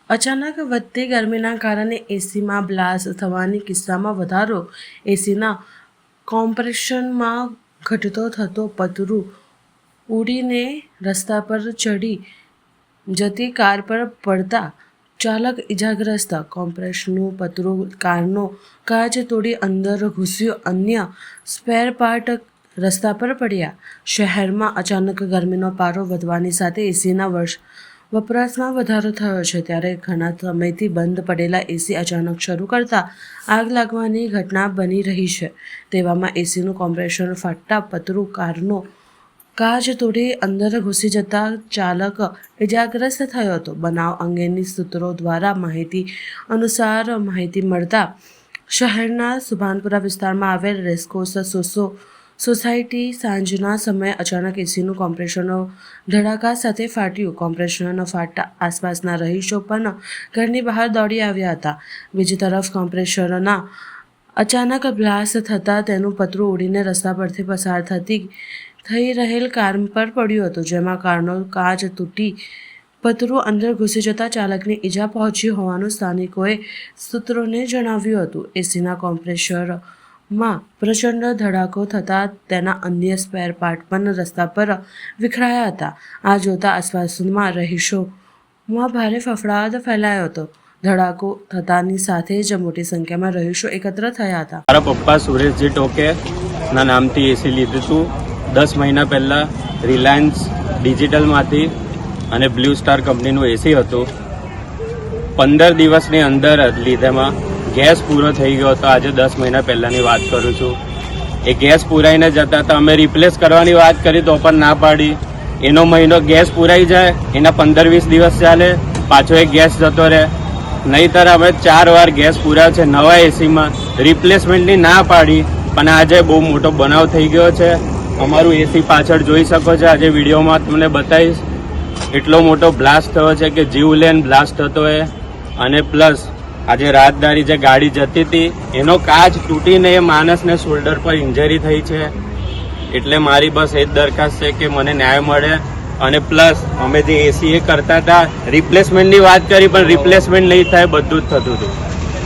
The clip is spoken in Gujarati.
અચાનક વધતી ગરમીના કારણે એસીમાં બ્લાસ્ટ થવાની કિસ્સામાં વધારો. એસીના કોમ્પ્રેશનમાં ઘટતો થતો પતરું ઉડીને રસ્તા પર ચડી જતી કાર પર પડતા ચાલક ઇજાગ્રસ્ત. કોમ્પ્રેશરનું પતરું કારનો કાચ તોડી અંદર ઘૂસ્યું. અન્ય સ્પેર પાર્ટ રસ્તા પર પડ્યા. શહેરમાં અચાનક ગરમીનો પારો વધવાની સાથે એસીના વપરાશમાં વધારો થયો છે. ત્યારે ઘણા સમયથી બંધ પડેલા એસી અચાનક શરૂ કરતા આગ લાગવાની ઘટના બની રહી છે. તેવામાં એસીનું કોમ્પ્રેસર ફાટતા પતરું કારનો કાચ તોડી અંદર ઘૂસી જતા ચાલક ઇજાગ્રસ્ત થયો હતો. બનાવ અંગેની સૂત્રો દ્વારા માહિતી મળતા શહેરના સુભાનપુરા વિસ્તારમાં આવેલ રેસકોર્સ સોસાયટી સાંજના સમયે અચાનક એસીનું કોમ્પ્રેસરનો ધડાકા સાથે ફાટ્યું. કોમ્પ્રેસરનો ફાટતા આસપાસના રહીશો પણ ઘરની બહાર દોડી આવ્યા હતા. બીજી તરફ કોમ્પ્રેસરના અચાનક બ્લાસ્ટ થતાં તેનું પતરું ઉડીને રસ્તા પરથી પસાર થઈ રહેલ કાર પર પડ્યું હતું, જેમાં કારનો કાચ તૂટી પતરું અંદર ઘૂસી જતા ચાલકને ઈજા પહોંચી હોવાનું સ્થાનિકોએ સૂત્રોને જણાવ્યું હતું. એસીના કોમ્પ્રેસરમાં પ્રચંડ ધડાકો થતાં તેના અન્ય સ્પેર પાર્ટ પણ રસ્તા પર વિખરાયા હતા. આ જોતા આસપાસના રહીશોમાં ભારે ફફડાટ ફેલાયો હતો. ધડાકો થતાની સાથે જ મોટી સંખ્યામાં રહીશો એકત્ર થયા હતા. મારા પપ્પા સુરેશજી ટોકે ના નામથી એસી લીધું હતું 10 મહિના પહેલાં રિલાયન્સ ડિજિટલમાંથી, અને બ્લુ સ્ટાર કંપનીનું એસી હતું. 15 દિવસની અંદર લીધેમાં ગેસ પૂરો થઈ ગયો હતો. આજે 10 મહિના પહેલાંની વાત કરું છું. એ ગેસ પૂરાઈને જતા હતા. અમે રિપ્લેસ કરવાની વાત કરી તો પણ ના પાડી. એનો મહિનો ગેસ પૂરાઈ જાય, એના 15-20 દિવસ ચાલે, પાછો એક ગેસ જતો રહે. નહીંતર અમે 4 વાર ગેસ પૂર્યા છે નવા એસીમાં. રિપ્લેસમેન્ટની ના પાડી, પણ આજે બહુ મોટો બનાવ થઈ ગયો છે. અમારું એસી પાછળ જોઈ શકો છો, આજે વિડીયોમાં તમને બતાવીશ. એટલો મોટો બ્લાસ્ટ થયો છે કે જીવલેણ બ્લાસ્ટ થતો હોય. અને પ્લસ આજે રાહદારી જે ગાડી જતી હતી એનો કાચ તૂટીને એ માણસને શોલ્ડર પર ઇન્જરી થઈ છે. એટલે મારી બસ એ જ દરખાસ્ત છે કે મને ન્યાય મળે. અને પ્લસ અમે જે એસી એ કરતા હતા રિપ્લેસમેન્ટની વાત કરી, પણ રિપ્લેસમેન્ટ નહીં થાય, બધું જ થતું હતું.